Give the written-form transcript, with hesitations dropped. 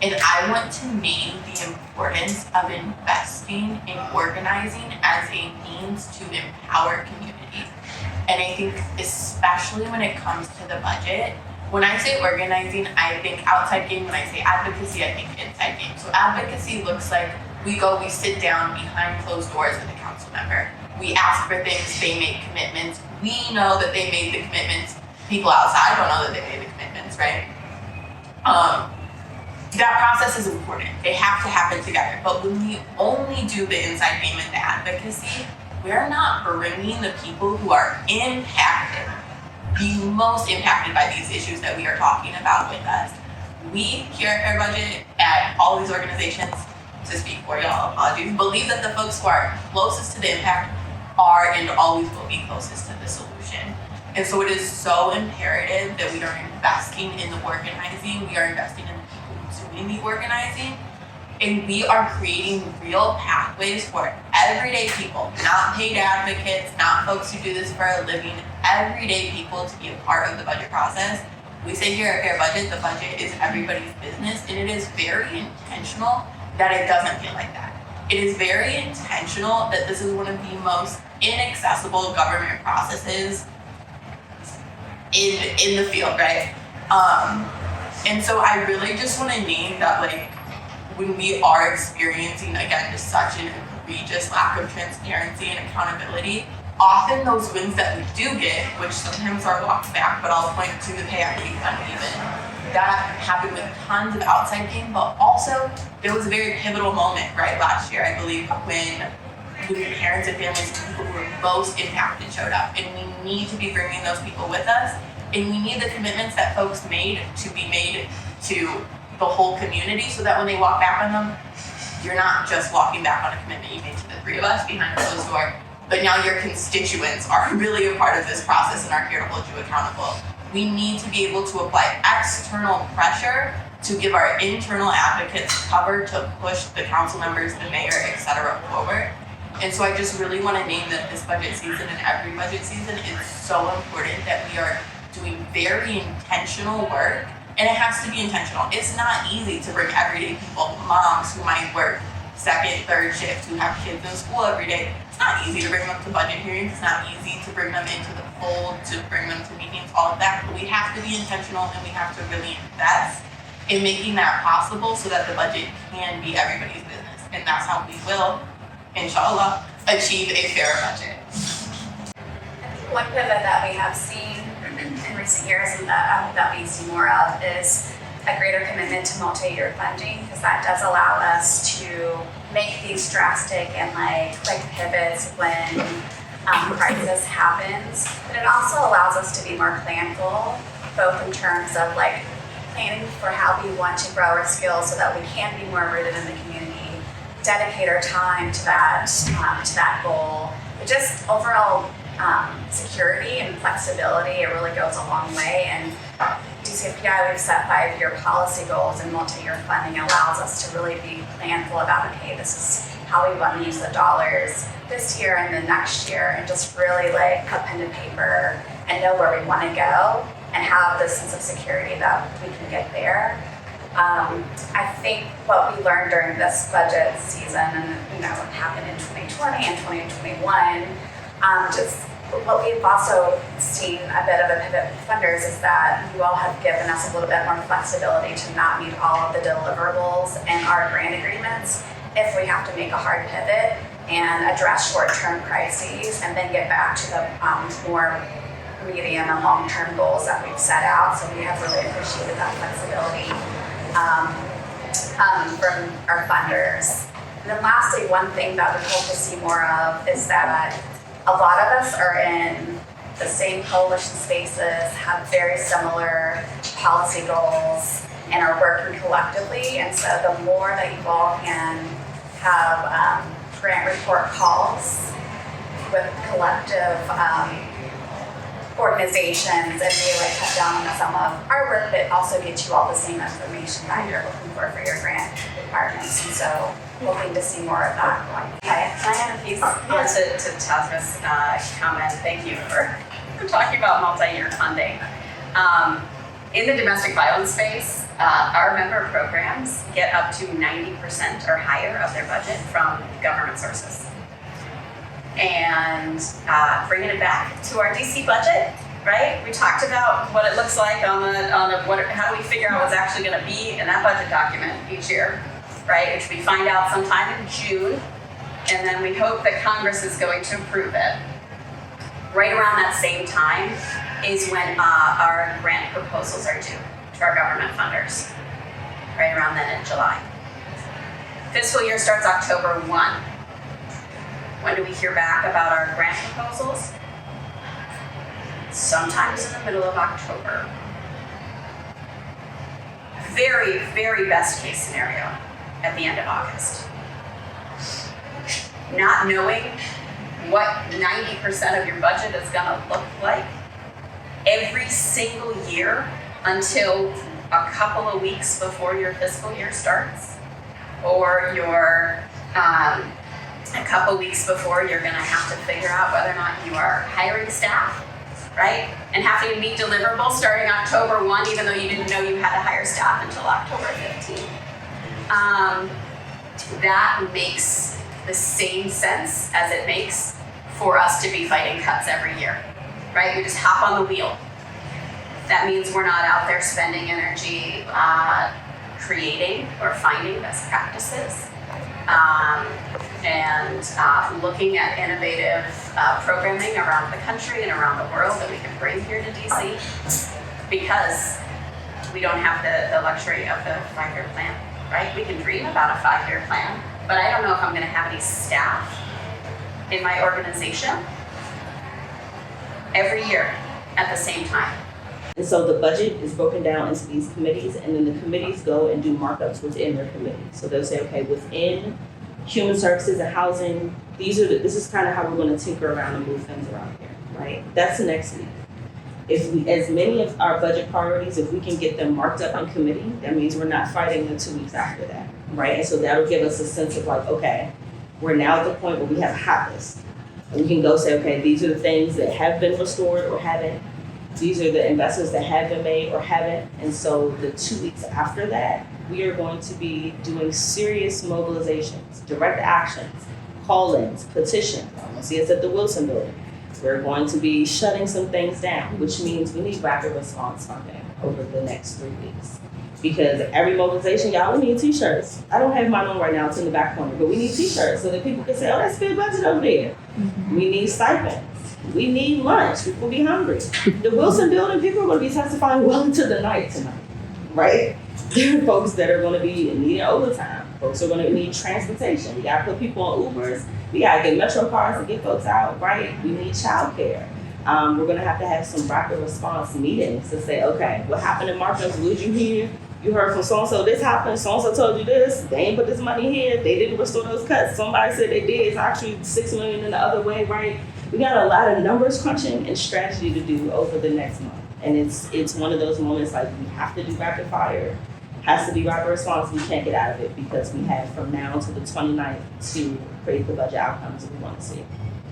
And I want to name the importance of investing in organizing as a means to empower communities. And I think especially when it comes to the budget, when I say organizing, I think outside game. When I say advocacy, I think inside game. So advocacy looks like we sit down behind closed doors with a council member. We ask for things, they make commitments. We know that they made the commitments. People outside don't know that they made the commitments, right? That process is important. They have to happen together. But when we only do the inside game and the advocacy, we're not bringing the people who are impacted, the most impacted by these issues that we are talking about with us. We here at Fair Budget, at all these organizations, to speak for y'all, apologies, believe that the folks who are closest to the impact are and always will be closest to the solution. And so it is so imperative that we are investing in the organizing, we are investing in the people doing the organizing, and we are creating real pathways for everyday people, not paid advocates, not folks who do this for a living, everyday people to be a part of the budget process. We say here at Fair Budget, the budget is everybody's business, and it is very intentional that it doesn't feel like that. It is very intentional that this is one of the most inaccessible government processes in the field, right? And so I really just want to name that, like, when we are experiencing, again, just such an egregious lack of transparency and accountability, often those wins that we do get, which sometimes are walked back, but I'll point to the pay equity uneven, that happened with tons of outside game, but also there was a very pivotal moment, right, last year, I believe, when parents and families and people who were most impacted showed up. And we need to be bringing those people with us, and we need the commitments that folks made to be made to the whole community, so that when they walk back on them, you're not just walking back on a commitment you made to the three of us behind a closed door, but now your constituents are really a part of this process and are here to hold you accountable. We need to be able to apply external pressure to give our internal advocates cover to push the council members, the mayor, et cetera, forward. And so I just really want to name that this budget season and every budget season is so important that we are doing very intentional work, and it has to be intentional. It's not easy to bring everyday people, moms who might work second, third shift, who have kids in school every day. It's not easy to bring them to budget hearings. It's not easy to bring them into the fold, to bring them to meetings, all of that. But we have to be intentional, and we have to really invest in making that possible so that the budget can be everybody's business. And that's how we will, inshallah, achieve a fair budget. I think one pivot that we have seen in recent years and that we see more of is a greater commitment to multi-year funding, because that does allow us to make these drastic and quick pivots when crisis happens. But it also allows us to be more planful, both in terms of planning for how we want to grow our skills so that we can be more rooted in the community, dedicate our time to that goal. But just overall security and flexibility, it really goes a long way. And DCFPI, we've set 5-year policy goals, and multi-year funding allows us to really be planful about, okay, this is how we want to use the dollars this year and the next year, and just really put pen to paper and know where we want to go and have this sense of security that we can get there. I think what we learned during this budget season, and what happened in 2020 and 2021, just what we've also seen a bit of a pivot with funders is that you all have given us a little bit more flexibility to not meet all of the deliverables in our grant agreements if we have to make a hard pivot and address short-term crises and then get back to the more medium and long-term goals that we've set out. So we have really appreciated that flexibility from our funders. And then lastly, one thing that we hope to see more of is that a lot of us are in the same coalition spaces, have very similar policy goals, and are working collectively. And so the more that you all can have grant report calls with collective organizations and really cut down on some of our work, but also get you all the same information that you're looking for your grant requirements. And so hoping to see more of that going. Okay, can I have a piece? To Tazra's comment, thank you for talking about multi-year funding. In the domestic violence space, our member programs get up to 90% or higher of their budget from government sources. And bringing it back to our DC budget, right? We talked about what it looks like how do we figure out what's actually going to be in that budget document each year, right? Which we find out sometime in June, and then we hope that Congress is going to approve it. Right around that same time is when our grant proposals are due to our government funders. Right around then in July. Fiscal year starts October 1. When do we hear back about our grant proposals? Sometimes in the middle of October. Very, very best case scenario at the end of August. Not knowing what 90% of your budget is gonna look like every single year until a couple of weeks before your fiscal year starts, or a couple weeks before you're gonna have to figure out whether or not you are hiring staff, right? And having to meet deliverables starting October 1, even though you didn't know you had to hire staff until October 15. That makes the same sense as it makes for us to be fighting cuts every year, right? We just hop on the wheel. That means we're not out there spending energy creating or finding best practices and looking at innovative programming around the country and around the world that we can bring here to DC, because we don't have the luxury of the 5-year plan, right? We can dream about a 5-year plan, but I don't know if I'm going to have any staff in my organization every year at the same time. And so the budget is broken down into these committees, and then the committees go and do markups within their committee. So they'll say, okay, within human services and housing, this is kind of how we're going to tinker around and move things around here, right? That's the next week. If we, as many of our budget priorities, if we can get them marked up in committee, that means we're not fighting the 2 weeks after that, right? And so that'll give us a sense of like, okay, we're now at the point where we have a hot list. And we can go say, okay, these are the things that have been restored or haven't. These are the investments that have been made or haven't. And so the 2 weeks after that, we are going to be doing serious mobilizations, direct actions, call-ins, petitions. I'm gonna see us at the Wilson Building. We're going to be shutting some things down, which means we need rapid response funding over the next 3 weeks. Because every mobilization, y'all, we need t-shirts. I don't have mine on right now, it's in the back corner, but we need t-shirts so that people can say, oh, that's good budget over there. Mm-hmm. We need stipends. We need lunch. People will be hungry. The Wilson Building, people are going to be testifying well into the night tonight, right? There are folks that are going to be needing overtime. Folks are going to need transportation. We got to put people on Ubers. We got to get Metro cars to get folks out, right? We need childcare. We're going to have some rapid response meetings to say, okay, what happened in Marcus? What did you hear? You heard from so-and-so this happened, so-and-so told you this, they ain't put this money here, they didn't restore those cuts, somebody said they did, it's actually $6 million in the other way, right? We got a lot of numbers crunching and strategy to do over the next month. And it's one of those moments like we have to do rapid fire, has to be rapid response, we can't get out of it because we have from now to the 29th to create the budget outcomes we want to see.